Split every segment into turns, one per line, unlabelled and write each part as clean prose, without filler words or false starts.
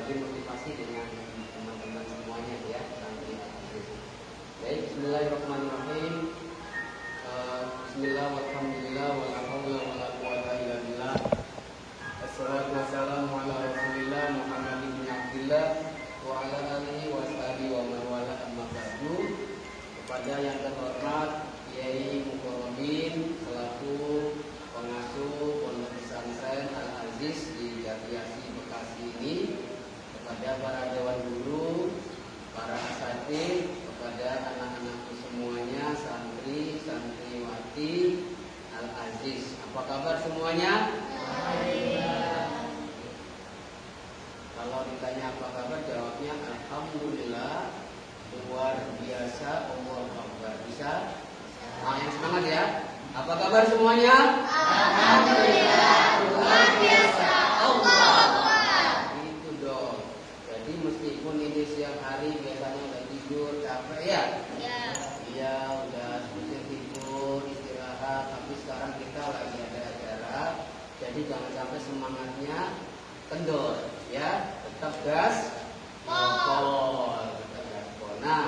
berbagi motivasi dengan teman-teman semuanya ya. Baik, bismillahirrahmanirrahim. Bismillah, walhamdulillah, wala haula wala quwwata illa billah. Assalatu wassalamu ala Rasulillah Muhammad bin Abdillah wa ala alihi wa sahbihi wa man wala amma ba'du. Kepada yang terhormat Kiai Mukarramin selaku pengasuh Pondok Pesantren Al-Aziz di Jatiasi Bekasi ini, kepada para dewan guru, para asatidz, kepada anak-anakku semuanya, santri, santriwati Al-Aziz. Apa kabar semuanya? Kalau ditanya apa kabar, jawabnya alhamdulillah, luar biasa, Allahu Akbar. Bisa? Yang semangat ya. Apa kabar semuanya?
Alhamdulillah, luar biasa, Allahu Akbar.
Itu dong. Jadi meskipun ini siang hari biasanya udah tidur, capek ya? Iya, udah selesai tidur, istirahat. Tapi sekarang kita lagi ada acara, jadi jangan sampai semangatnya kendor, ya. Tetap gas, pol. Nah,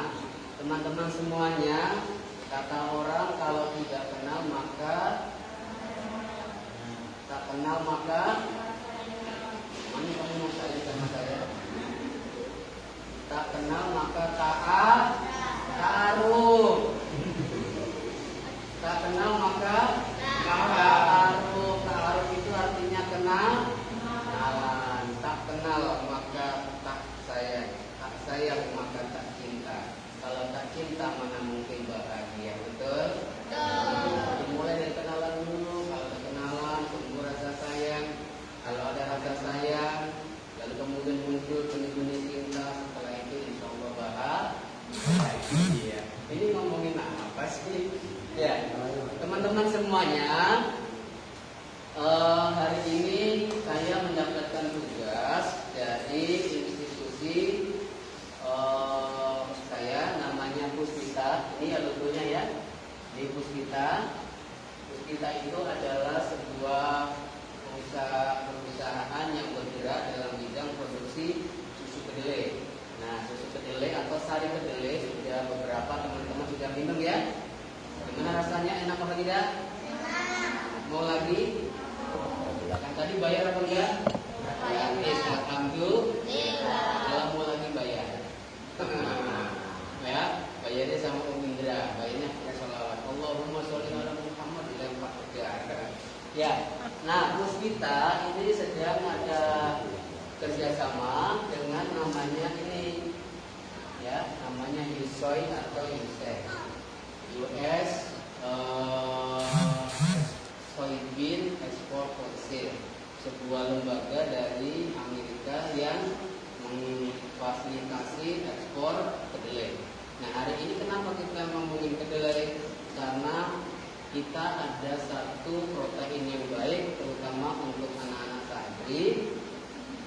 teman-teman semuanya, kata orang kalau tidak kenal maka tak kenal maka mana kamu mau saya sama saya? Tak kenal maka ta'aruf. Tak kenal maka ta'aruf. Ta'aruf itu artinya kenalan. Tak kenal maka tak sayang. Tak sayang maka tak cinta. Kalau tak cinta mana mungkin bahagia, betul? Dimulai dari kenalan dulu. Kalau ada kenalan, tumbuh rasa sayang. Kalau ada rasa sayang, lalu kemudian muncul benih-benih cinta. Setelah itu insya Allah bahagia. Ini ngomongin apa sih? Ya, teman-teman semuanya, hari ini saya mendapatkan tugas dari institusi saya, namanya Puspita. Ini ya logonya ya. Di Puspita. Puspita itu adalah sebuah perusahaan yang bergerak dalam bidang produksi susu kedelai. Nah, susu kedelai atau sari kedelai sudah beberapa teman-teman sudah minum ya. Gimana rasanya, enak apa tidak? Mau lagi? Yang tadi bayar apa enggak? Gratis, alhamdulillah. Kalau mau lagi bayar. Ya, bayarnya sama Om Indra, bayarnya pakai sholawat. Allahumma sholli ala Muhammad dilempar negara. Ya, nah Puspita ini sedang ada kerjasama dengan namanya ini, ya, namanya USOI atau USEC, US Soybean Export Council, sebuah lembaga dari Amerika yang memfasilitasi ekspor kedelai. Nah, hari ini kenapa kita ngomongin kedelai? Karena kita ada satu protein yang baik, terutama untuk anak-anak santri,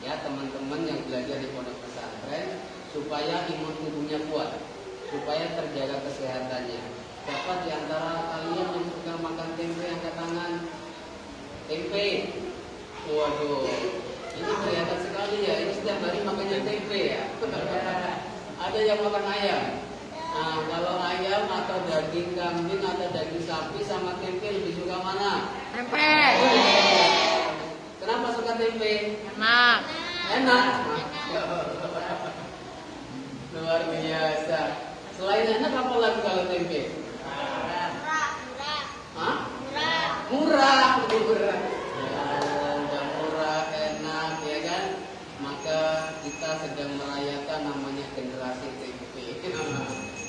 ya, teman-teman yang belajar di pondok pesantren, supaya imun tubuhnya kuat, supaya terjaga kesehatannya. Siapa di antara kalian yang suka makan tempe, angkat tangan? Tempe. Waduh, ini kelihatan sekali ya. Ini setiap hari makannya tempe ya. Ada yang makan ayam. Nah, kalau ayam atau daging kambing atau daging sapi sama tempe lebih suka mana?
Tempe.
Kenapa suka tempe?
Enak.
Enak. Luar biasa. Selain enak apa lagi kalau tempe? Hah? Murah. Lebih murah. Ya, udah murah, enak, ya kan? Maka kita sedang merayakan namanya generasi tempe.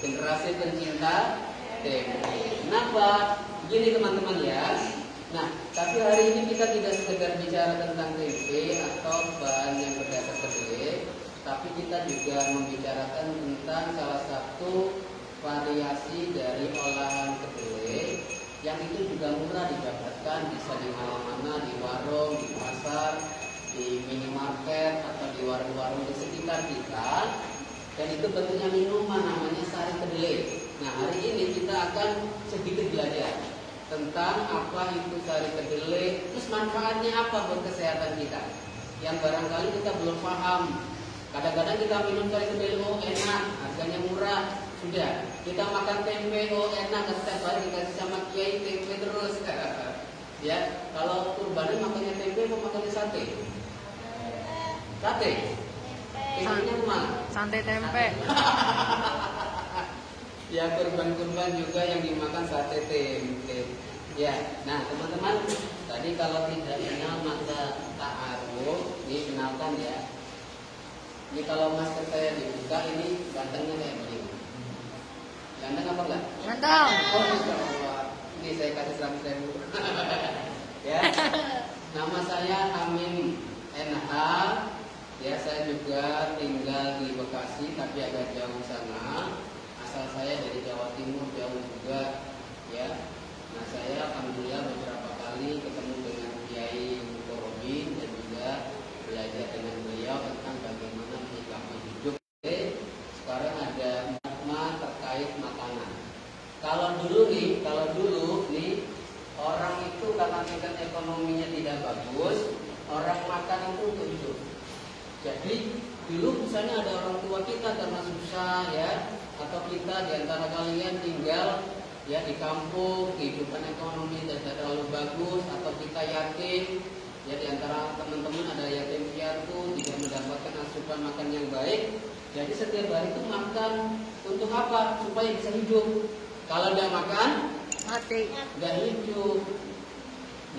Generasi pencinta tempe. Kenapa? Begini teman-teman ya. Nah, tapi hari ini kita tidak sekedar bicara tentang tempe atau bahan yang berdasar kedelai, tapi kita juga membicarakan tentang salah satu variasi dari olahan kedelai yang itu juga murah didapatkan, bisa di mana-mana, di warung, di pasar, di minimarket atau di warung-warung di sekitar kita. Dan itu bentuknya minuman, namanya sari kedelai. Nah, hari ini kita akan sedikit belajar tentang apa itu sari kedelai, terus manfaatnya apa buat kesehatan kita. Yang barangkali kita belum paham Kadang-kadang kita minum sari kedelai, oh enak, harganya murah, sudah. Kita makan tempe, oh enak, setiap hari dikasih sama kiai tempe terus. Ya, kalau kurbanin makannya tempe, mau makannya sate? Sate? Tempenya mana?
Santai tempe.
Ya, kurban-kurban juga yang dimakan sate tempe. Ya, nah teman-teman, tadi kalau tidak kenal maka ta'aruf, ini kenalkan ya. Ini kalau masker saya dibuka, ini gantengnya kayak begini. Ganteng apa enggak?
Ganteng.
Oh, Masya Allah. Ini saya kasih 100.000. Ya, nama saya Amin NH. Ya, saya juga tinggal di Bekasi, tapi agak jauh sana. Asal saya dari Jawa Timur, jauh juga. Ya, nah saya alhamdulillah beberapa kali ketemu dengan Kiai Mukorobin dan juga belajar dengan beliau tentang bagaimana menyikapi hidup. Oke, sekarang ada makna terkait makanan. Kalau dulu nih orang itu karena tingkat ekonominya tidak bagus, orang makan itu untuk hidup. Jadi dulu misalnya ada orang tua kita karena susah ya, atau kita diantara kalian tinggal ya di kampung, kehidupan ekonomi tidak terlalu bagus, atau kita yatim, ya diantara teman-teman ada yatim piatu tidak mendapatkan asupan makan yang baik. Jadi setiap hari itu makan untuk apa? Supaya bisa hidup. Kalau tidak makan,
Mati.
nggak hidup.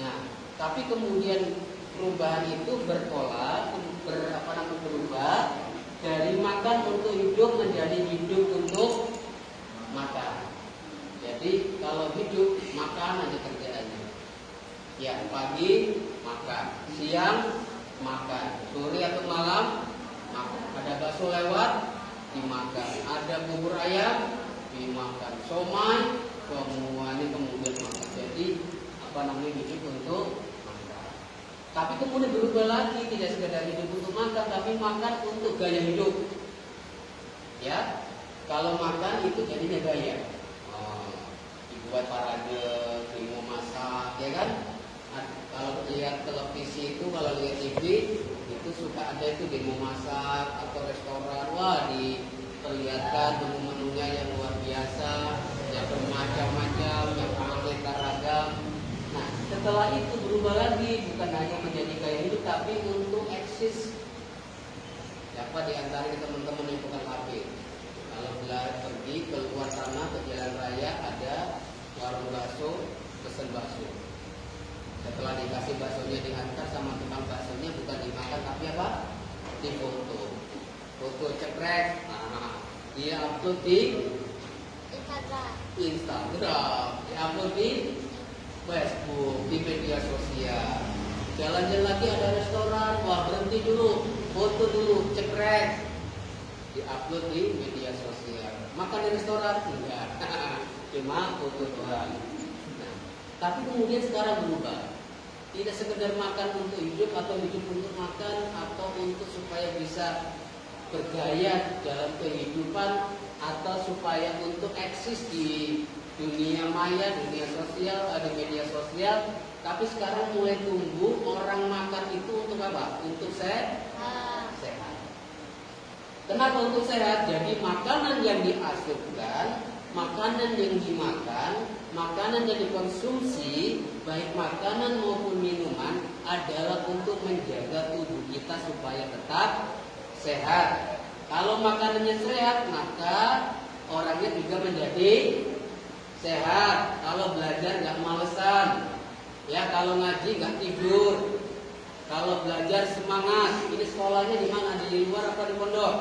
Nah, tapi kemudian perubahan itu berpola, berubah dari makan untuk hidup menjadi hidup untuk makan. Jadi kalau hidup makan aja kerjaannya. Ya, pagi makan, siang makan, sore atau malam makan. Ada bakso lewat dimakan, ada bubur ayam dimakan, somai semuanya kemudian makan. Jadi hidup untuk makan. Tapi kemudian berubah lagi, tidak sekedar hidup untuk makan, tapi makan untuk gaya hidup. Ya, kalau makan itu jadinya gaya. Dibuat parade, mau masak, ya kan? Kalau lihat televisi itu, kalau lihat TV itu suka ada itu demo masak atau restoran, wah diperlihatkan menu-menunya yang luar biasa, yang bermacam-macam, yang aneka ragam. Nah, setelah itu berubah lagi, bukan hanya menjadi gaya hidup, tapi untuk eksis. Siapa di antara teman-teman yang bukan kafir? Kalau pergi keluar sana ke jalan raya ada warung bakso, pesen bakso. Setelah dikasih baksonya diantar sama tukang baksonya, bukan dimakan tapi apa? Difoto. Foto cekrek. Nah, dia upload di Instagram, diupload di Facebook, di media sosial. Jalan-jalan lagi ada restoran, wah berhenti dulu, foto dulu, cekrek, diupload di media sosial. Makan di restoran enggak, cuma foto doang. Nah, tapi kemudian sekarang berubah. Tidak sekedar makan untuk hidup atau hidup untuk makan atau untuk supaya bisa bergaya dalam kehidupan atau supaya untuk eksis di dunia maya, dunia sosial, ada media sosial. Tapi sekarang mulai tumbuh orang makan itu untuk apa? Untuk sehat. Kenapa untuk sehat? Jadi makanan yang diasupkan, makanan yang dimakan, makanan yang dikonsumsi, baik makanan maupun minuman adalah untuk menjaga tubuh kita supaya tetap sehat. Kalau makanannya sehat, maka orangnya juga menjadi sehat. Kalau belajar nggak malesan, ya kalau ngaji nggak tidur, kalau belajar semangat. Ini sekolahnya di mana? Di luar apa di pondok?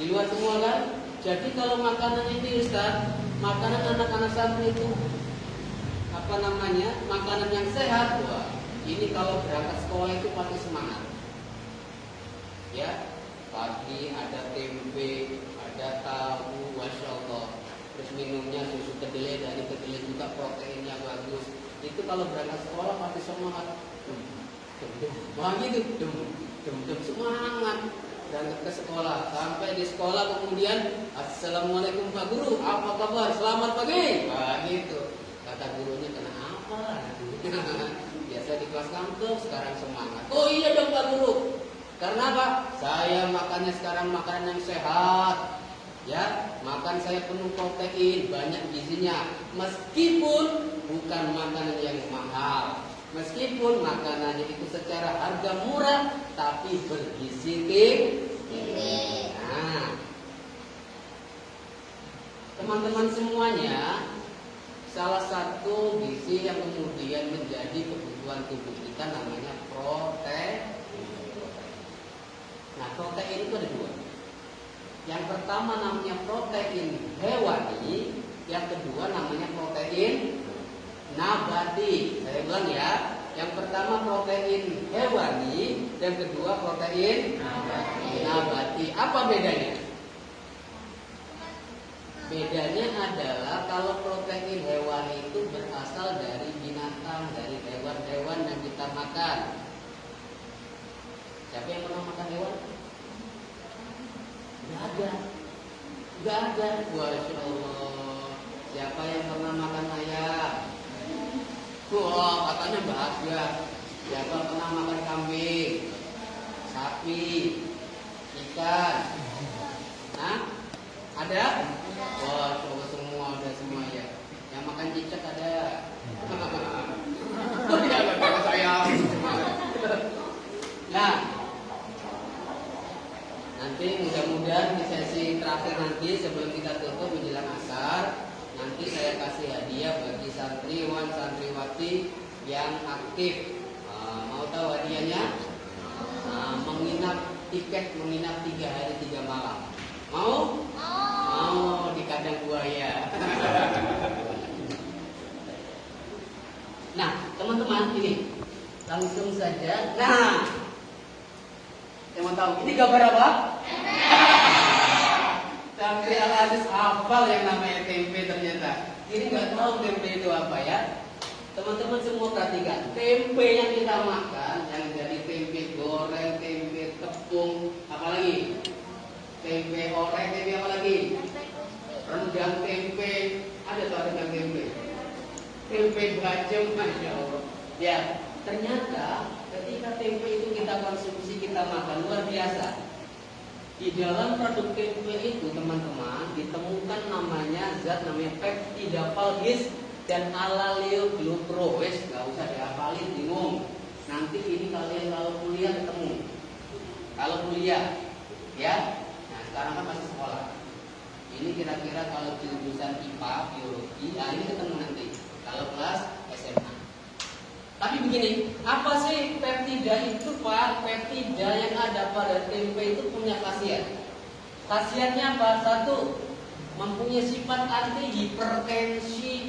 Di luar semua kan? Jadi kalau makanan ini Ustaz, makanan anak-anak santri itu makanan yang sehat, wah, ini kalau berangkat sekolah itu pasti semangat. Ya, pagi ada tempe, ada tahu, Masya Allah. Terus minumnya susu kedelai, dari kedelai juga proteinnya bagus. Itu kalau berangkat sekolah pasti semangat. Wah gitu, semangat. Berangkat ke sekolah, sampai di sekolah kemudian Assalamualaikum Pak Guru, apa kabar? Selamat pagi. Wah gitu. Kata gurunya, kenapa? Biasa di kelas kantor, sekarang semangat. Oh iya dong Pak Guru. Karena apa? Saya makannya sekarang makanan yang sehat. Ya, makan saya penuh protein, banyak gizinya. Meskipun bukan makanan yang mahal. Meskipun makanannya itu secara harga murah, tapi bergizi tinggi. Nah, teman-teman semuanya, salah satu gizi yang kemudian menjadi kebutuhan tubuh kita namanya protein. Nah, protein itu ada dua. Yang pertama namanya protein hewani, yang kedua namanya protein nabati. Saya ulang ya. Yang pertama protein hewani, yang kedua protein nabati. Apa bedanya? Bedanya adalah kalau protein hewani itu berasal dari binatang, dari hewan-hewan yang kita makan. Siapa yang pernah makan hewan? Gak ada. Masya Allah. Siapa yang pernah makan ayam? Wah, katanya bahagia. Siapa pernah makan kambing, sapi, ikan? Nah, ada? Wah, coba semua ada semua ya. Yang makan cicak ada. Oh iya, gak saya. Nah, nanti mudah-mudahan di sesi terakhir nanti sebelum kita tutup menjelang asar, nanti saya kasih hadiah bagi santriwan santriwati yang aktif. Mau tahu hadiahnya? Tiket menginap 3 hari 3 malam. Mau? Mau di kandang buaya. Nah, teman-teman ini langsung saja. Nah, saya mau tahu ini gambar apa? Sampai Al-Aziz hafal yang namanya tempe ternyata. Ini nggak tahu tempe itu apa ya? Teman-teman semua perhatikan, tempe yang kita makan, yang dari tempe goreng, tempe tepung, apalagi? Tempe orek, tempe apa lagi? Rendang tempe, ada tuh rendang tempe. Tempe bacem, masya Allah. Ya, ternyata ketika tempe itu kita konsumsi, kita makan, luar biasa. Di dalam produk tempe itu teman-teman ditemukan namanya zat namanya peptidafalgis dan alaleoglucurose. Gak usah dihafalin, bingung. Nanti ini kalian kalau kuliah ketemu. Kalau kuliah, ya. Nah sekarang kan masih sekolah. Ini kira-kira kalau jurusan IPA, biologi, nah ini ketemu nanti. Kalau kelas SMA. Tapi begini, apa sih peptida itu Pak? Peptida yang ada pada tempe itu punya khasiat. Khasiatnya apa? Satu, mempunyai sifat anti hipertensi,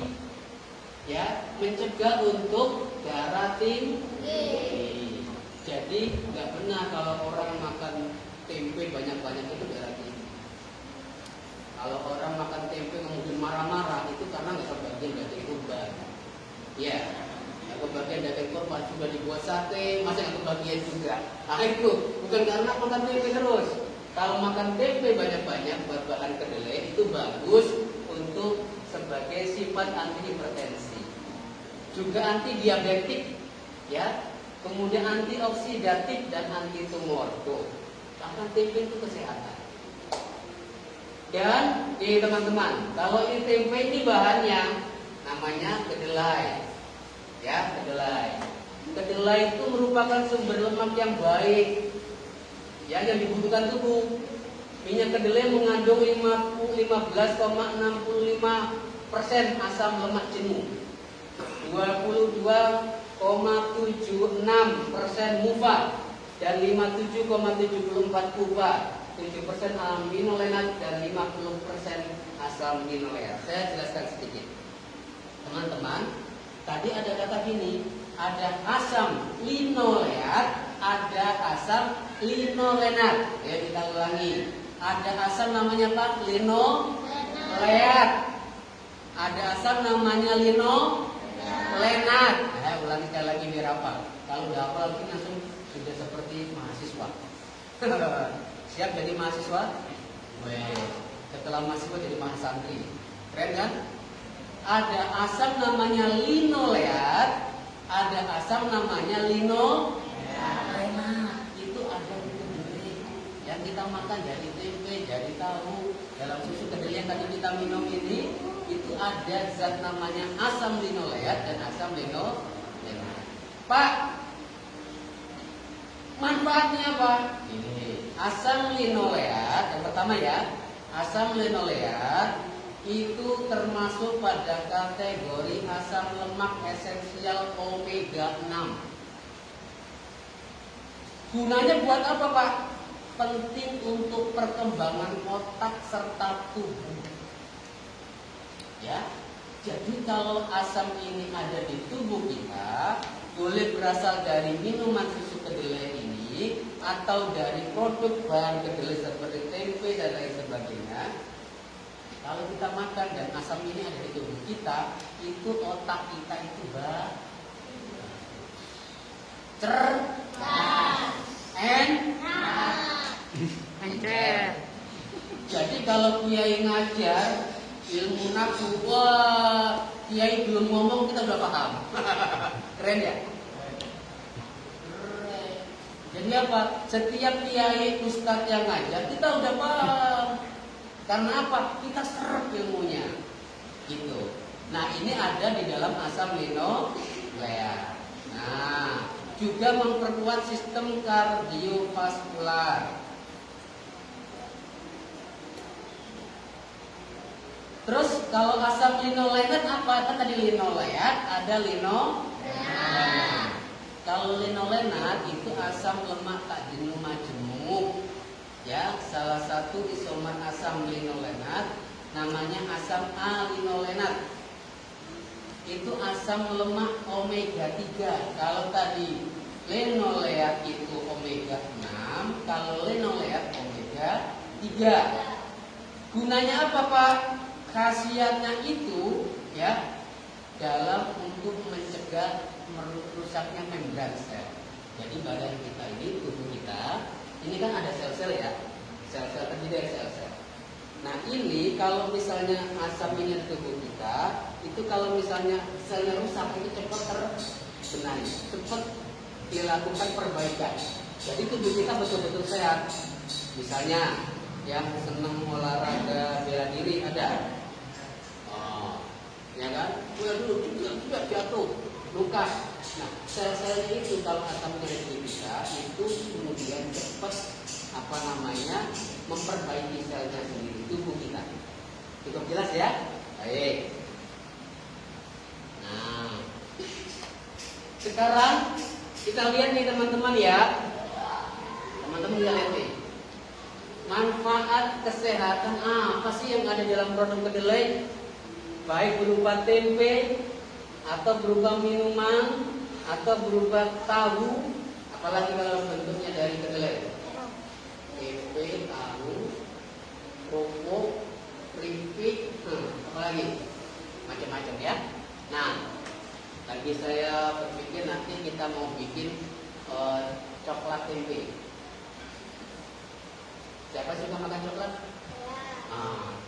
ya, mencegah untuk darah tinggi. Jadi nggak benar kalau orang makan tempe banyak-banyak itu darah tinggi. Kalau orang makan tempe kemudian marah-marah itu karena nggak kebagian daging kurban. Ya. Kebagian daging korban sudah dibuat sate, masa nggak kebagian juga? Nah itu bukan karena makan tempe terus. Kalau makan tempe banyak-banyak buat bahan kedelai itu bagus untuk sebagai sifat anti hipertensi, juga anti diabetik, ya. Kemudian antioksidatif dan anti tumor. Tuh, makan tempe itu kesehatan. Dan teman-teman, kalau ini tempe ini bahannya namanya kedelai. Ya, kedelai. Kedelai itu merupakan sumber lemak yang baik, ya, yang dibutuhkan tubuh. Minyak kedelai mengandung 15,65% asam lemak jenuh, 22,76% mufat, dan 57,74 kupa, 7% aminolenat dan 50% asam linoleat. Saya jelaskan sedikit, teman-teman. Tadi ada kata gini, ada asam linoleat, ada asam linolenat. Ya, kita ulangi. Ada asam namanya apa? Linoleat. Ada asam namanya linolenat. Nah, ulangi sekali lagi biar hafal. Kalau udah hafal ini langsung sudah seperti mahasiswa. Siap jadi mahasiswa? Weh, setelah mahasiswa jadi mahasantri. Keren kan? Ada asam namanya linoleat, ada asam namanya linolenat. Itu ada di kita makan dari tempe, dari tahu, dalam susu kedelai yang tadi kita minum ini, itu ada zat namanya asam linoleat dan asam linolenat. Pak, manfaatnya apa? Ini asam linoleat yang pertama ya. Asam linoleat itu termasuk pada kategori asam lemak esensial omega 6. Gunanya buat apa, Pak? Penting untuk perkembangan otak serta tubuh. Ya. Jadi kalau asam ini ada di tubuh kita, boleh berasal dari minuman susu kedelai ini atau dari produk bahan kedelai seperti tempe dan lain sebagainya. Kalau kita makan dan asam ini ada di tubuh kita, itu otak kita itu
Anjir.
Jadi kalau kiai ngajar ilmu nafsu, wah kiai belum ngomong kita udah paham. Keren ya? Keren. Jadi apa? Setiap kiai ustadz yang ngajar kita udah paham. Karena apa? Kita serap ilmunya. Gitu. Nah ini ada di dalam asam linoleat. Nah juga memperkuat sistem kardiovaskular. Terus kalau asam linolenat apa? Kan tadi linoleat, ada linolenat. Kalau linolenat itu asam lemak tak jenuh majemuk. Ya, salah satu isomer asam linolenat namanya asam alinolenat. Itu asam lemak omega 3. Kalau tadi linoleat itu omega 6, kalau linoleat omega 3. Gunanya apa, Pak? Khasiatnya itu ya dalam untuk mencegah merusaknya membran sel. Jadi badan kita ini, tubuh kita, ini kan ada sel-sel ya. Sel-sel terdiri dari sel-sel. Nah ini kalau misalnya asam ini di tubuh kita, itu kalau misalnya selnya rusak itu cepat terbenahi, cepat dilakukan perbaikan. Jadi tubuh kita betul-betul sehat. Misalnya yang senang olahraga bela diri ada, ya kan? Waduh, juga jatuh, luka. Nah, sel-selnya itu kalau asam di kita itu kemudian cepat memperbaiki selnya sendiri tubuh kita. Cukup jelas ya? Baik. Nah, sekarang kita lihat nih teman-teman ya. Teman-teman lihat nih. Manfaat kesehatan apa sih yang ada dalam produk kedelai? Baik berupa tempe atau berupa minuman atau berupa tahu, apalagi kalau bentuknya dari kedelai. Tempe, tahu, kerupuk, keripik, apalagi macam-macam ya. Nah, lagi saya berpikir nanti kita mau bikin coklat tempe. Siapa suka makan coklat?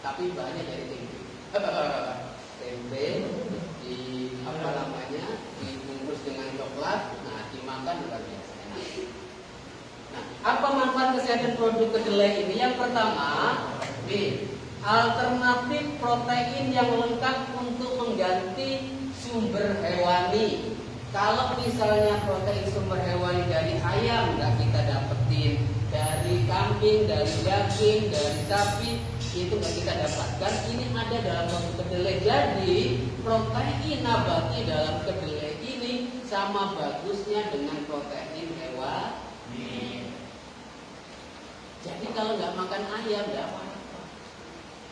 Tapi bahannya dari tempe. Tempe dibungkus dengan coklat, nah dimakan luar biasa enak. Nah, apa manfaat kesehatan produk kedelai ini? Yang pertama, alternatif protein yang lengkap untuk mengganti sumber hewani. Kalau misalnya protein sumber hewani dari ayam nggak kita dapetin, dari kambing, dari daging, dari sapi, itu nggak kita dapatkan. Ini ada dalam produk kedelai. Jadi protein nabati dalam kedelai ini sama bagusnya dengan protein hewani. Jadi kalau nggak makan ayam nggak apa-apa,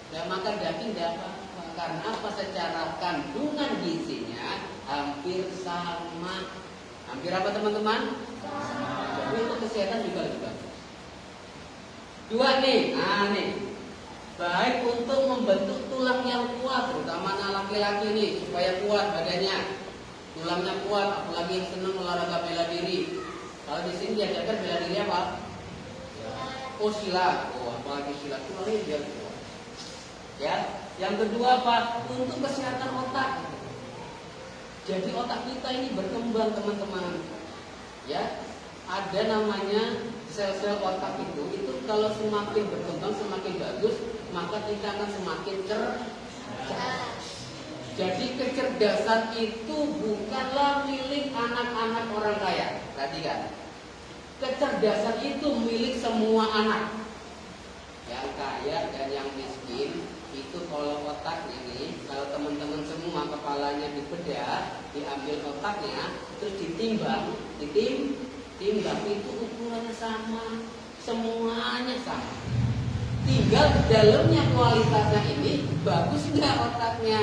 nggak makan daging nggak apa-apa. Karena apa? Secara kandungan gizinya hampir sama. Hampir apa teman-teman? Jadi untuk kesehatan juga lebih bagus. Dua nih, baik untuk membentuk tulang yang kuat, terutama anak laki-laki nih, supaya kuat badannya, tulangnya kuat, apalagi yang senang olahraga bela diri. Kalau di sini diajarkan bela diri apa? Silat. Apalagi silat tulangnya biar kuat. Ya, yang kedua apa? Untuk kesehatan otak. Jadi otak kita ini berkembang teman-teman. Ya, ada namanya sel-sel otak itu kalau semakin berkembang semakin bagus, maka kita akan semakin cerdas. Jadi kecerdasan itu bukanlah milik anak-anak orang kaya. Perhatikan, kecerdasan itu milik semua anak. Yang kaya dan yang miskin itu kalau otaknya nih, kalau teman-teman semua kepalanya dibedah, diambil otaknya, terus ditimbang itu ukurannya sama, semuanya sama. Tinggal dalamnya kualitasnya ini bagus nggak otaknya.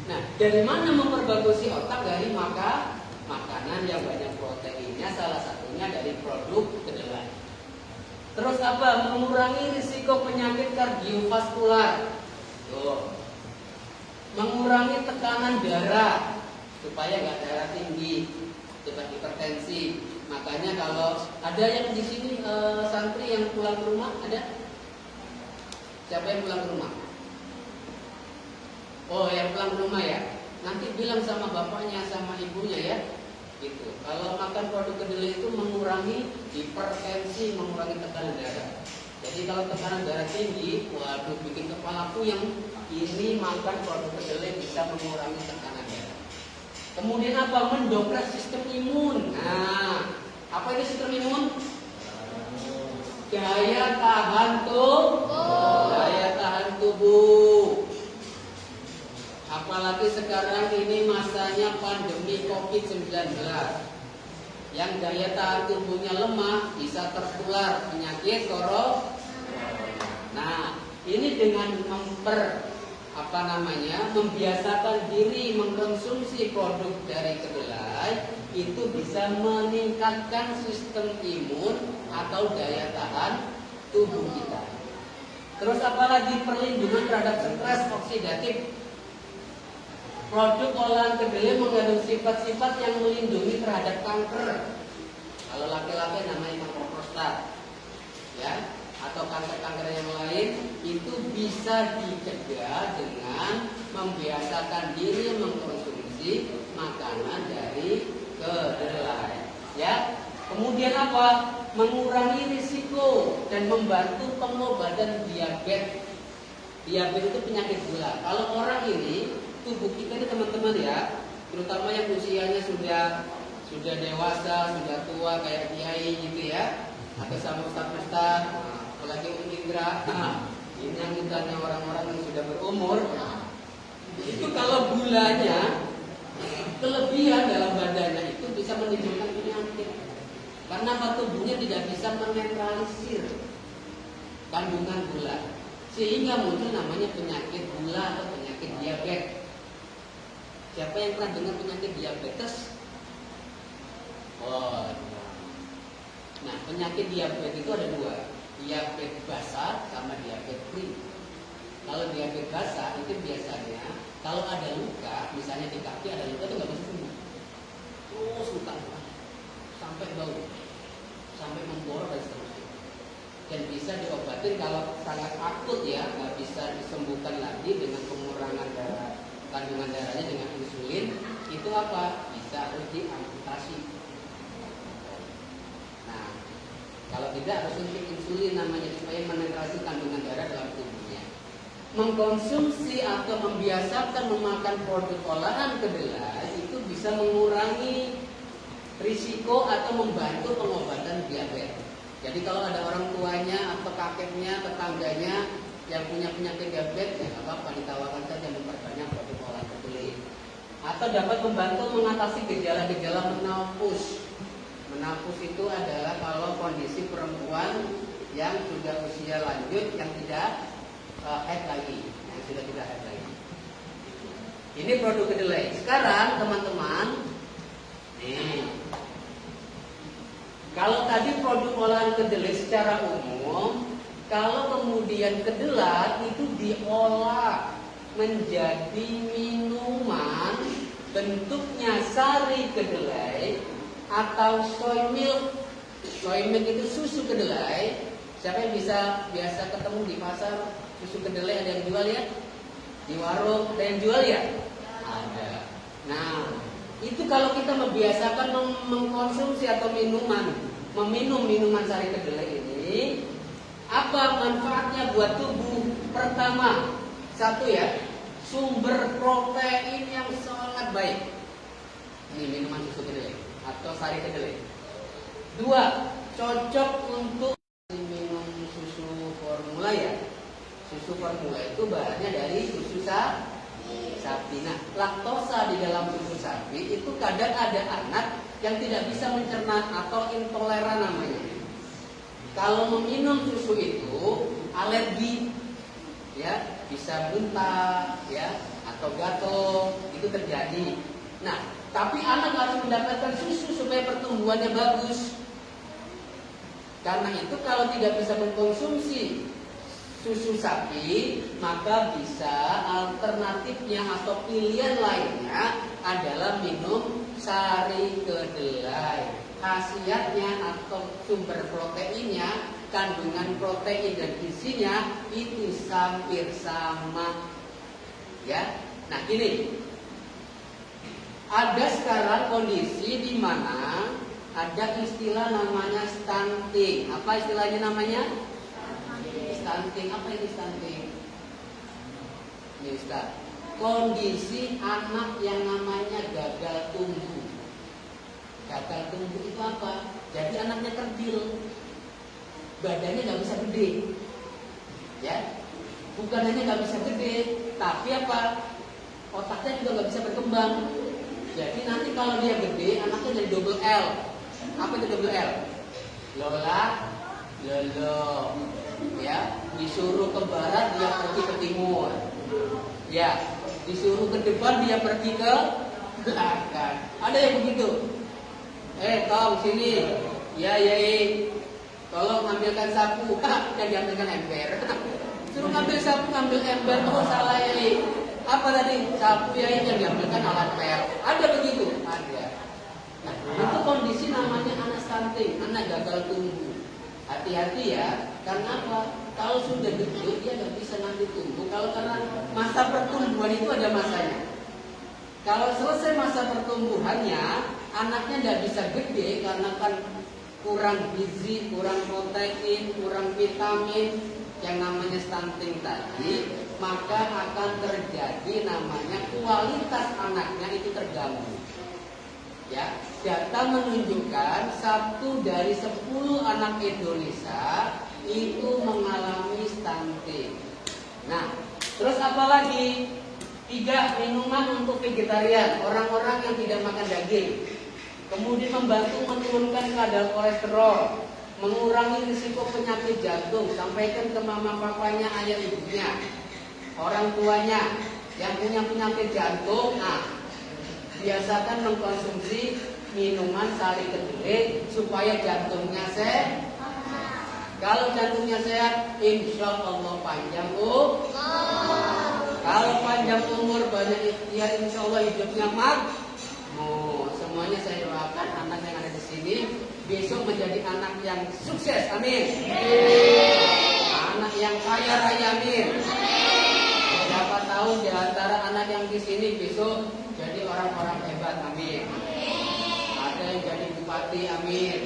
Nah, dari mana memperbagusi otak? Dari makanan yang banyak proteinnya, salah satunya dari produk kedelai. Terus apa? Mengurangi risiko penyakit kardiovaskular. Tuh. Mengurangi tekanan darah supaya nggak darah tinggi, cepat hipertensi. Makanya kalau ada yang di sini santri yang pulang ke rumah, ada? Siapa yang pulang ke rumah? Oh, yang pulang ke rumah ya. Nanti bilang sama bapaknya, sama ibunya ya. Gitu. Kalau makan produk kedelai itu mengurangi hipertensi, mengurangi tekanan darah. Jadi kalau tekanan darah tinggi, waduh bikin kepala puyeng. Ini makan produk kedelai bisa mengurangi tekanan darah. Kemudian apa? Mendongkrak sistem imun. Nah, apa itu sistem imun? Daya tahan tubuh. Daya tahan tubuh. Apalagi sekarang ini masanya pandemi COVID-19. Yang daya tahan tubuhnya lemah bisa tertular penyakit corona. Nah, ini dengan membiasakan diri mengkonsumsi produk dari kedelai itu bisa meningkatkan sistem imun atau daya tahan tubuh kita. Terus apalagi perlindungan terhadap stres oksidatif. Produk olahan kedelai mengandung sifat-sifat yang melindungi terhadap kanker. Kalau laki-laki namanya kanker prostat, ya, atau kanker-kanker yang lain itu bisa dicegah dengan membiasakan diri mengkonsumsi makanan dari kedelai. Ya, kemudian apa? Mengurangi risiko dan membantu pengobatan diabetes. Diabetes itu penyakit gula. Kalau orang ini tubuh kita ini teman-teman ya, terutama yang usianya sudah dewasa, sudah tua kayak kiai gitu ya, atau sama ustaz-ustaz, apalagi Indra, ini yang mintanya orang-orang yang sudah berumur, itu kalau gulanya kelebihan dalam badannya itu bisa menimbulkan penyakit, karena tubuhnya tidak bisa menetralisir kandungan gula, sehingga muncul namanya penyakit gula atau penyakit diabetes. Siapa yang pernah dengar penyakit diabetes? Oh, nah penyakit diabetes itu ada dua, diabetes basah sama diabetes kering. Kalau diabetes basah itu biasanya kalau ada luka, misalnya di kaki ada luka itu nggak bisa sembuh, terus luka sampai bau, sampai memborok dan seterusnya. Dan bisa diobatin kalau sangat akut ya, nggak bisa disembuhkan lagi dengan pengurangan darah. Kandungan darahnya dengan insulin itu apa? Bisa harus diamputasi. Nah, kalau tidak harus suntik insulin namanya supaya menetrasi kandungan darah dalam tubuhnya. Mengkonsumsi atau membiasakan memakan produk olahan kedelai itu bisa mengurangi risiko atau membantu pengobatan diabetes. Jadi kalau ada orang tuanya atau kakeknya, tetangganya yang punya penyakit diabetes, ya apa-apa ditawarkan saja memperbanyak produk olahan kedelai. Atau dapat membantu mengatasi gejala-gejala menopause. Menopause itu adalah kalau kondisi perempuan yang sudah usia lanjut yang tidak haid lagi, yang sudah tidak haid lagi. Ini produk kedelai. Sekarang teman-teman, nih, kalau tadi produk olahan kedelai secara umum, kalau kemudian kedelai itu diolah menjadi minuman bentuknya sari kedelai atau soy milk. Soy milk itu susu kedelai. Siapa yang biasa ketemu di pasar susu kedelai, ada yang jual ya? Di warung ada yang jual ya? Ada. Nah, itu kalau kita membiasakan mengkonsumsi atau minuman meminum minuman sari kedelai ini, apa manfaatnya buat tubuh? Pertama, satu ya, sumber protein yang sangat baik. Ini minuman susu kedelai atau sari kedelai. Dua, cocok untuk minum susu formula ya. Susu formula itu bahannya dari susu sapi. Nah, laktosa di dalam susu sapi itu kadang ada anak yang tidak bisa mencerna atau intoleran namanya. Kalau meminum susu itu alergi, ya bisa muntah, ya atau gatal, itu terjadi. Nah, tapi anak harus mendapatkan susu supaya pertumbuhannya bagus. Karena itu kalau tidak bisa mengkonsumsi susu sapi, maka bisa alternatifnya atau pilihan lainnya adalah minum sari kedelai. Khasiatnya atau sumber proteinnya, kandungan protein dan gizinya itu hampir sama. Ya, nah gini, ada sekarang kondisi di mana ada istilah namanya stunting. Apa istilahnya namanya? Stunting. Apa ini stunting? Ini Ustaz. Kondisi anak yang namanya gagal tumbuh. Gagal tumbuh itu apa? Jadi anaknya kerdil, badannya nggak bisa gede, ya. Bukan hanya nggak bisa gede, tapi apa? Otaknya juga nggak bisa berkembang. Jadi nanti kalau dia gede, anaknya jadi double L. Apa itu double L? Lola, lolo. Ya, disuruh ke barat dia pergi ke timur. Ya, disuruh ke depan dia pergi ke belakang. Ada yang begitu. Tom sini. Ya, tolong ambilkan sapu. Dan diambilkan ember. Suruh ngambil sapu, ngambil ember. Oh salah ya. Apa tadi? Sapu ya yang diambilkan alat pel. Ada begitu? Ada. Nah, itu kondisi namanya anak stunting, anak gagal tumbuh. Hati-hati ya, karena apa? Kalau sudah gede dia nggak bisa nanti tumbuh. Kalau karena masa pertumbuhan itu ada masanya. Kalau selesai masa pertumbuhannya, anaknya nggak bisa gede karena kan kurang gizi, kurang protein, kurang vitamin yang namanya stunting tadi, maka akan terjadi namanya kualitas anaknya itu terganggu. Ya, data menunjukkan 1 dari 10 anak Indonesia itu mengalami stunting. Nah, terus apa lagi? 3, minuman untuk vegetarian, orang-orang yang tidak makan daging. Kemudian membantu menurunkan kadar kolesterol, mengurangi risiko penyakit jantung. Sampaikan ke mama papanya, ayah ibunya, orang tuanya yang punya penyakit jantung. Nah, biasakan mengkonsumsi minuman sari kedelai supaya jantungnya sehat. Kalau jantungnya sehat, insya Allah panjang umur. Kalau panjang umur, banyak ikhtiar, insya Allah hidupnya makmur. Semuanya saya doakan anak yang ada di sini besok menjadi anak yang sukses, amin. Anak yang kaya raya, amin. Siapa tahu di antara anak yang di sini besok jadi orang-orang hebat, amin. Ada yang jadi bupati, amin.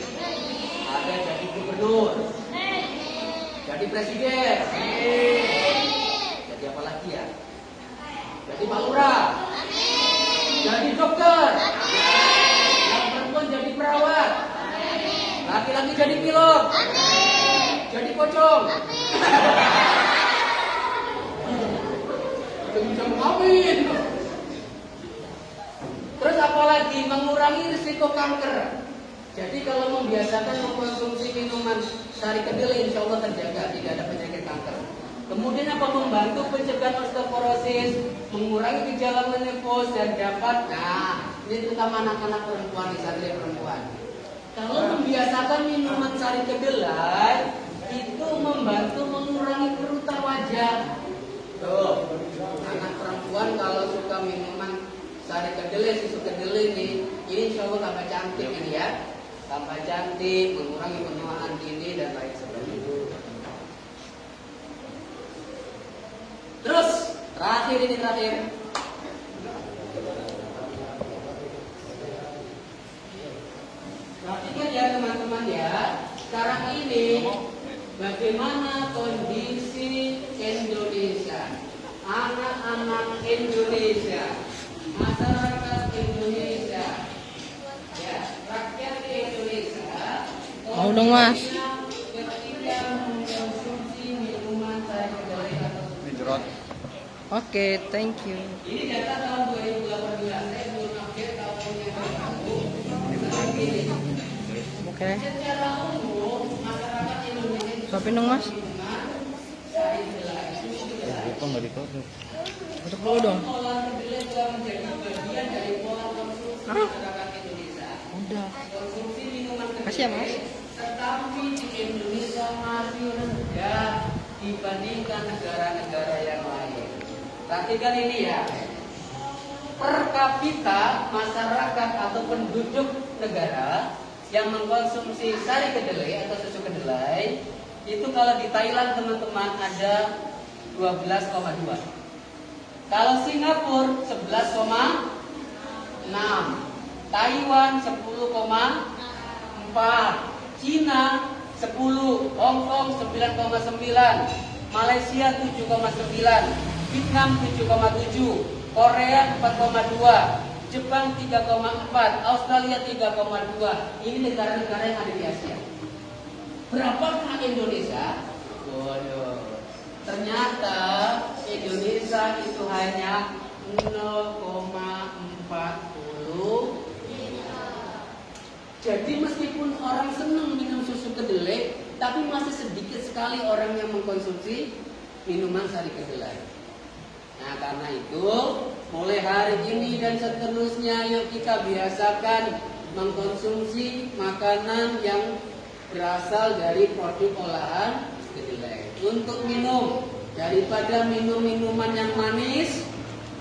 Ada jadi gubernur, jadi presiden, amin. Jadi apa lagi ya? Jadi Pak Lurah, jadi dokter, yang perempuan jadi perawat, laki-laki jadi pilot, jadi pocong. Amin. Terus apalagi mengurangi risiko kanker. Jadi kalau membiasakan mengkonsumsi minuman sari kedelai, insya Allah terjaga tidak ada penyakit kanker. Kemudian apa? Membantu pencegahan osteoporosis, mengurangi gejala menopause dan dapat, nah ini terutama anak-anak perempuan, satria perempuan. Kalau membiasakan minuman sari kedelai, itu membantu mengurangi kerutan wajah. Tuh, anak perempuan kalau suka minuman sari kedelai, susu kedelai ini insya Allah tambah cantik ini ya, tambah cantik, mengurangi penuaan dini dan lain sebagainya. Terus terakhir. Perhatikan ya teman-teman ya. ini bagaimana kondisi Indonesia, anak-anak Indonesia, masyarakat Indonesia, ya, rakyat Indonesia.
Mau dong, Mas.
Ketika mengkonsumsi minuman sari kedelai atau
Hijrot.
Oke, thank you.
ini data tahun 2018, saya belum update tahun yang baru. Tapi
Oke.
secara umum masyarakat Indonesia
Suapin dong, Mas.
minuman sari kedelai.
Kok nggak ditutup?
Tutup dulu dong.
Olahan kedelai telah menjadi bagian dari pola konsumsi
Hah?
masyarakat Indonesia.
Udah.
Konsumsi minuman
Kasih ya, Mas.
kedelai tetapi di Indonesia masih rendah dibandingkan negara-negara yang lain. Perhatikan ini ya. Per kapita masyarakat atau penduduk negara yang mengkonsumsi sari kedelai atau susu kedelai itu kalau di Thailand teman-teman ada 12,2. Kalau Singapura 11,6, Taiwan 10,4, Cina 10, Hong Kong 9,9, Malaysia 7,9, Vietnam 7,7, Korea 4,2, Jepang 3,4, Australia 3,2. Ini negara-negara yang ada di Asia. Berapakah Indonesia? Waduh. Ternyata Indonesia itu hanya 0,40. Jadi meskipun orang senang minum susu kedelai, tapi masih sedikit sekali orang yang mengkonsumsi minuman sari kedelai. Nah, karena itu mulai hari ini dan seterusnya yuk kita biasakan mengkonsumsi makanan yang berasal dari produk olahan kedelai. Untuk minum, daripada minum minuman yang manis,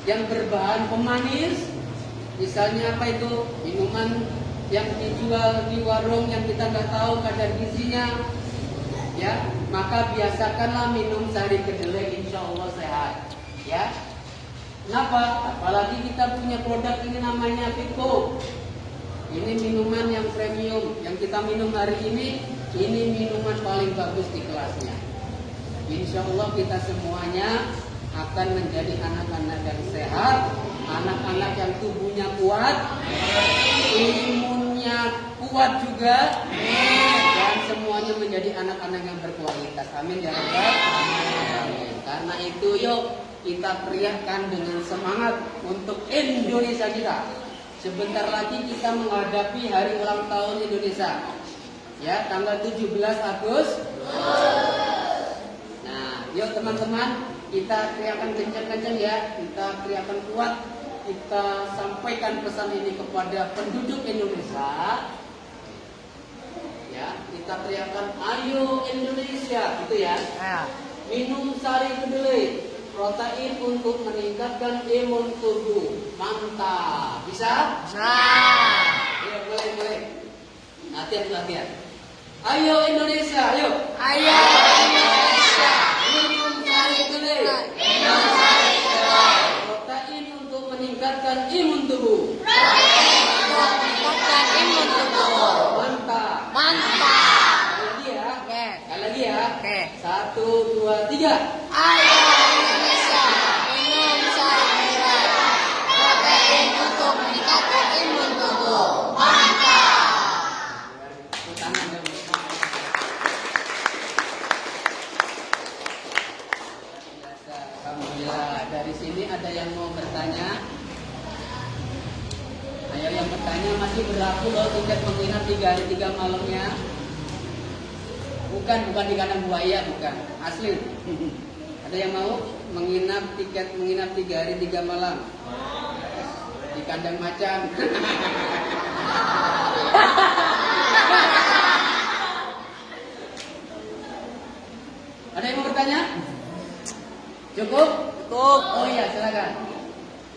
yang berbahan pemanis, misalnya apa itu, minuman yang dijual di warung yang kita nggak tahu kadar gizinya, ya, maka biasakanlah minum sari kedelai, insya Allah sehat, ya. Kenapa? Apalagi kita punya produk ini namanya Pico. Ini minuman yang premium yang kita minum hari ini minuman paling bagus di kelasnya. Insya Allah kita semuanya akan menjadi anak-anak yang sehat, anak-anak yang tubuhnya kuat, imunnya kuat juga, dan semuanya menjadi anak-anak yang berkualitas. Amin ya Rabbal alamin. Karena itu yuk kita teriakkan dengan semangat untuk Indonesia kita. Sebentar lagi kita menghadapi hari ulang tahun Indonesia, ya, tanggal 17 Agustus. Nah, yuk teman-teman, kita teriakan kencang-kencang ya, kita teriakan kuat, kita sampaikan pesan ini kepada penduduk Indonesia. Ya, kita teriakan ayo Indonesia, gitu ya. Minum sari kedelai, protein untuk meningkatkan imun tubuh. Mantap. Bisa?
Bisa.
Ya, boleh. Latihan. Ayo Indonesia, ayo.
Ayo Indonesia.
Minum sari kedelai.
Minum sari kedelai.
Protein untuk meningkatkan imun tubuh.
Untuk meningkatkan imun tubuh.
Mantap.
Mantap.
Sekali lagi ya.
Oke.
1, 2, 3.
Ayo Indonesia. Minum sari kedelai. Protein untuk meningkatkan imun tubuh. Mantap.
Tepuk tangan dong. Alhamdulillah. Dari sini ada yang mau bertanya? Ayo yang bertanya, masih berlaku loh tiket menginap 3 hari 3 malamnya. Bukan di kandang buaya, bukan. Asli. Ada yang mau tiket menginap 3 hari 3 malam di kandang macan? Ada yang mau bertanya? Cukup?
Cukup.
Oh iya, silakan.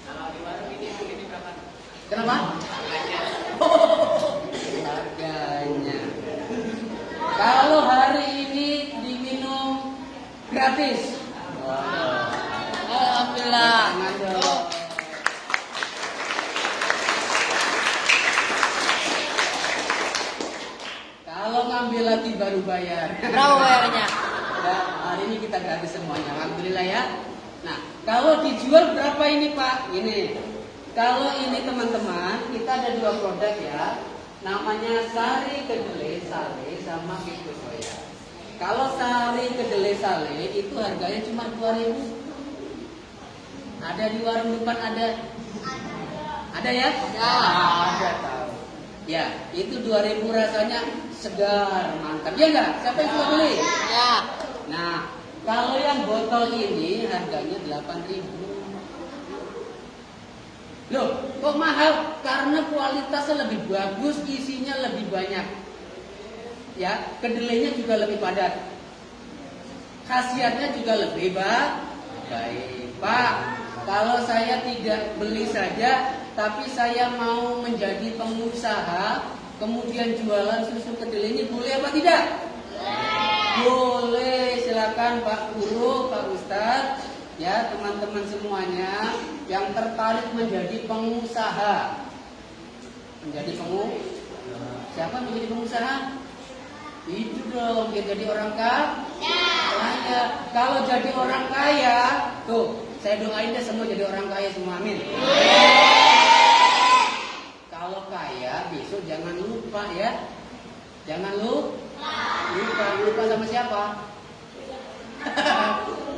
Kalau di warung ini berapa? Kenapa? Harganya. Kalau hari ini diminum gratis.
Alhamdulillah.
Tangan dong. Kalau ngambil laki-laki baru bayar.
Berapa bayarnya?
Ya, hari ini kita gratis semuanya, alhamdulillah ya. Nah, kalau dijual berapa ini Pak? Ini. Kalau ini teman-teman, kita ada 2 produk ya. Namanya sari kedelai sale sama keju soya. Kalau sari kedelai sale itu harganya cuma 2.000. Ada di warung depan ada? Ada ya? Ada tahu. Ya, itu 2.000 rasanya segar, mantap. Ya enggak? Siapa yang suka beli?
Ya.
Nah, kalau yang botol ini harganya 8.000. Loh, kok mahal? Karena kualitasnya lebih bagus, isinya lebih banyak. Ya, kedelainya juga lebih padat. Khasiatnya juga lebih baik. Pak, kalau saya tidak beli saja, tapi saya mau menjadi pengusaha, kemudian jualan susu kedelai ini boleh apa tidak? Boleh, silakan Pak Guru, Pak Ustadz, ya teman-teman semuanya yang tertarik menjadi pengusaha. Menjadi siapa menjadi pengusaha? Itu dong, biar jadi orang kaya. Kalau jadi orang kaya, tuh saya doain deh semua jadi orang kaya semua, amin. Kalau kaya besok jangan lupa ya, jangan lupa sama siapa?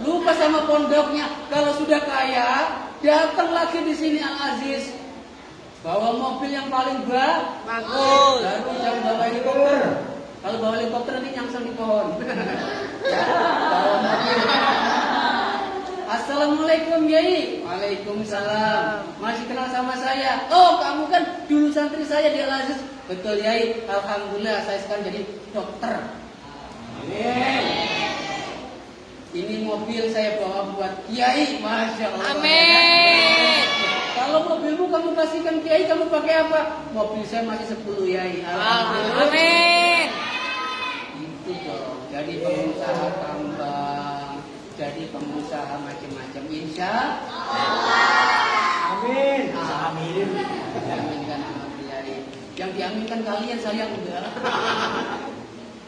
Lupa sama pondoknya. Kalau sudah kaya, datang lagi di sini Al Aziz. Bawa mobil yang paling
Bagus.
baru, jangan bawa helikopter. Kalau bawa helikopter nanti nyangsang di pohon. Ya, bawa mobil. Assalamualaikum Yai. Waalaikumsalam. Masih kenal sama saya? Oh, kamu kan dulu santri saya di Al Aziz. Betul Yai. Alhamdulillah saya sekarang jadi dokter. Amin. Ini mobil saya bawa buat Kiai, Masya Allah.
Amin.
Kalau mobilmu kamu kasihkan Kiai, kamu pakai apa? Mobil saya masih 10 Yai. Alhamdulillah.
Amin.
Itu dong. Jadi pengusaha tambang, jadi pengusaha macam-macam. Insya Allah. Amin. Amin. Diaminkan sama Kiai. Yang diaminkan kalian, saya enggak.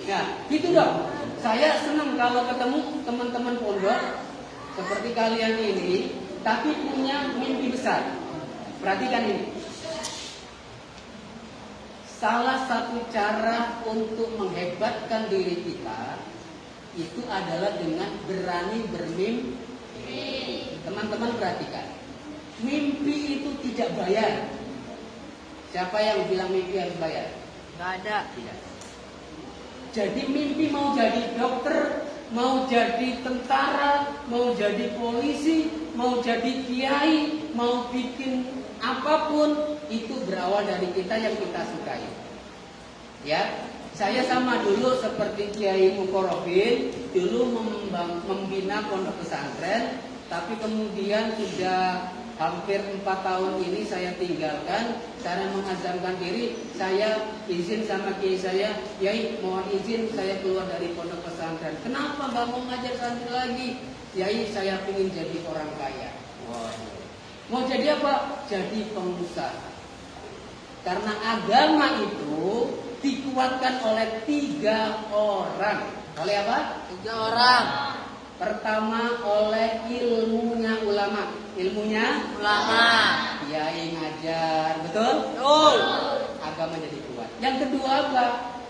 Ya, gitu dong. Saya senang kalau ketemu teman-teman pondok seperti kalian ini, tapi punya mimpi besar. Perhatikan ini. Salah satu cara untuk menghebatkan diri kita itu adalah dengan berani bermimpi. Teman-teman perhatikan. Mimpi itu tidak bayar. Siapa yang bilang mimpi harus bayar?
Nggak ada.
Tidak. Jadi mimpi mau jadi dokter, mau jadi tentara, mau jadi polisi, mau jadi kiai, mau bikin apapun, itu berawal dari kita yang kita sukai. Ya, saya sama dulu seperti Kiai Mukorobin, dulu membina pondok pesantren, tapi kemudian sudah hampir 4 tahun ini saya tinggalkan. Cara mengazamkan diri, saya izin sama kiai saya, Yai mohon izin saya keluar dari pondok pesantren. Kenapa nggak mau ngajar santri lagi? Yai saya ingin jadi orang kaya. Mau jadi apa? Jadi pengusaha. Karena agama itu dikuatkan oleh 3 orang. Oleh apa?
3 orang.
Pertama oleh ilmunya ulama. Ilmunya
Ulama.
kiai ngajar, betul?
Betul.
Agama jadi kuat. Yang kedua apa?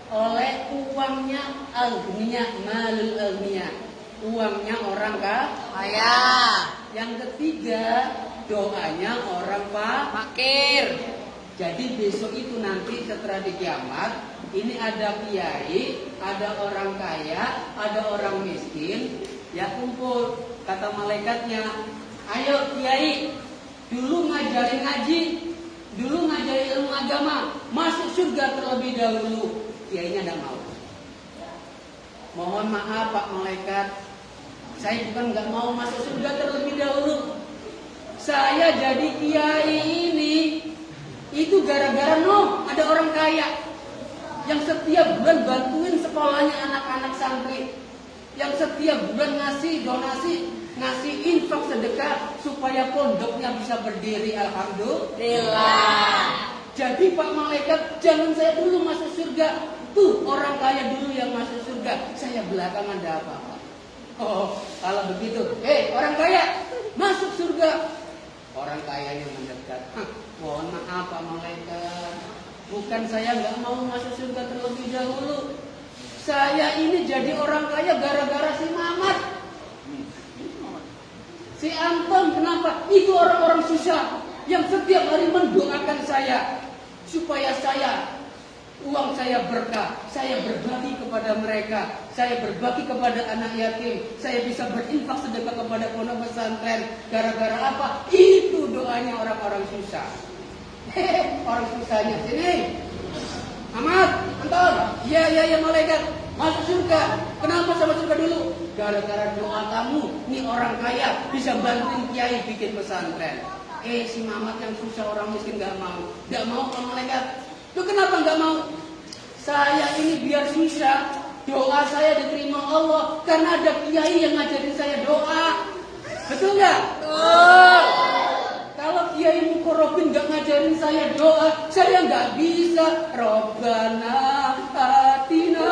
Oleh uangnya alghniyah, malul alghniyah. Uangnya orang
Kaya.
Yang ketiga doanya orang
Fakir.
Jadi besok itu nanti setelah di kiamat, ini ada kiai, ada orang kaya, ada orang miskin, ya kumpul. Kata malaikatnya, ayo kiai, dulu ngajarin ngaji, dulu ngajarin ilmu agama, masuk surga terlebih dahulu. Kiainya tidak mau. Mohon maaf Pak Malaikat, saya bukan nggak mau masuk surga terlebih dahulu. Saya jadi kiai ini itu gara-gara ada orang kaya yang setiap bulan bantuin sekolahnya anak-anak santri, yang setiap bulan ngasih donasi, ngasih infak sedekah supaya pondoknya bisa berdiri. Alhamdulillah. Jadi Pak Malaikat, jangan saya dulu masuk surga, tuh orang kaya dulu yang masuk surga, saya belakangan ada apa-apa. Oh, kalau begitu, orang kaya masuk surga. Orang kayanya mendekat. Mohon maaf Pak Malaikat, bukan saya nggak mau masuk surga terlebih dahulu. Saya ini jadi orang kaya gara-gara si Mamat, si Anton. Kenapa? Itu orang-orang susah yang setiap hari mendoakan saya supaya uang saya berkah, saya berbagi kepada mereka, saya berbagi kepada anak yatim, saya bisa berinfak sedekah kepada pondok pesantren. Gara-gara apa? Itu doanya orang-orang susah. Orang susahnya sini. Ahmad, Anton, iya malaikat masuk surga. Kenapa sama surga dulu? Gara-gara doa kamu, nih orang kaya bisa bantuin kiai bikin pesantren. Si Mamat yang susah, orang miskin nggak mau Pak Malaikat. Lu kenapa nggak mau? Saya ini biar susah, doa saya diterima Allah karena ada kiai yang ngajarin saya doa. Betul nggak? Betul. Kalau kiai Mukorobin nggak ngajarin saya doa, saya nggak bisa. Robbana atina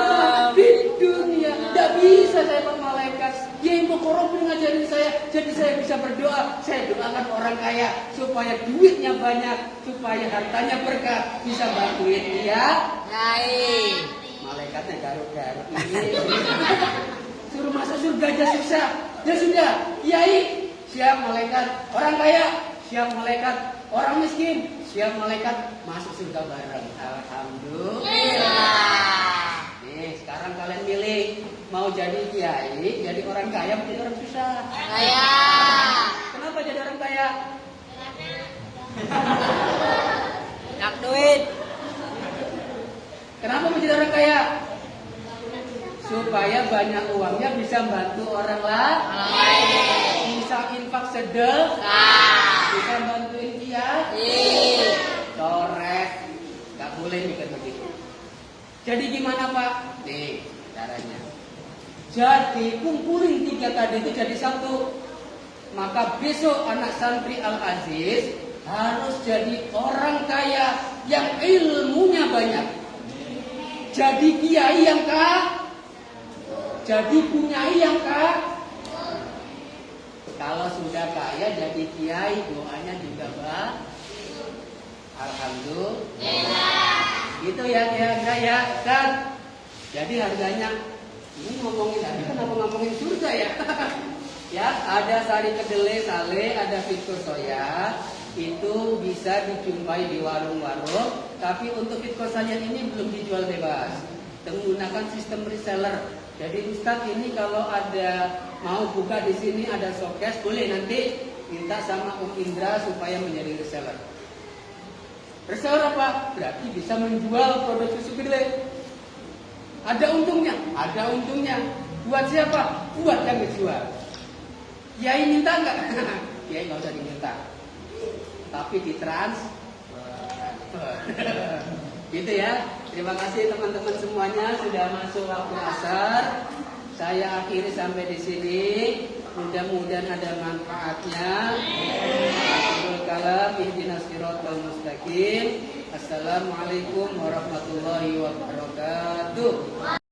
fid dunya. Nggak bisa saya Pak Malaikat. Kiai Mukorobin ngajarin saya, jadi saya bisa berdoa. Saya doakan orang kaya supaya duitnya banyak, supaya hartanya berkah, bisa bantuin dia.
Kiai.
Malaikatnya garuk-garuk. Suruh masuk surga aja susah. Ya sudah, kiai siap malaikat, orang kaya siap malaikat, orang miskin siap malaikat, masuk surga bareng. Alhamdulillah. Nih, sekarang kalian milih mau jadi kiai, jadi orang kaya, menjadi orang susah.
Kaya.
Kenapa jadi orang kaya?
Nak duit.
Kenapa menjadi orang kaya? Supaya banyak uangnya bisa bantu orang lain, bisa infak sedekah, bisa bantuin dia. Coret, nggak boleh mikir begitu. Jadi gimana Pak? Nih caranya. Jadi kumpulin 3 tadi itu jadi 1. Maka besok anak santri Al-Aziz harus jadi orang kaya yang ilmunya banyak. Jadi kiai yang kah? Jadi punyai yang kah? Kalau sudah kaya jadi kiai, doanya juga alhamdulillah. Gitu ya kan? Jadi harganya ini ngomongin tadi kenapa ngomongin surga ya? Ya, ada sari kedelai sale, ada fitur soya. Itu bisa dijumpai di warung-warung, tapi untuk fitur soya ini belum dijual bebas. Menggunakan sistem reseller. Jadi Ustadz ini kalau ada mau buka di sini ada showcase, boleh nanti minta sama Om Indra supaya menjadi reseller. Reseller apa? Berarti bisa menjual produk susu kedelai. Ada untungnya, ada untungnya. Buat siapa? Buat yang dijual. Kiai minta nggak? Kiai nggak usah diminta, tapi ditransfer. Gitu ya. Terima kasih teman-teman semuanya sudah masuk waktu asar. Saya akhiri sampai di sini. Mudah-mudahan ada manfaatnya. Assalamualaikum warahmatullahi wabarakatuh.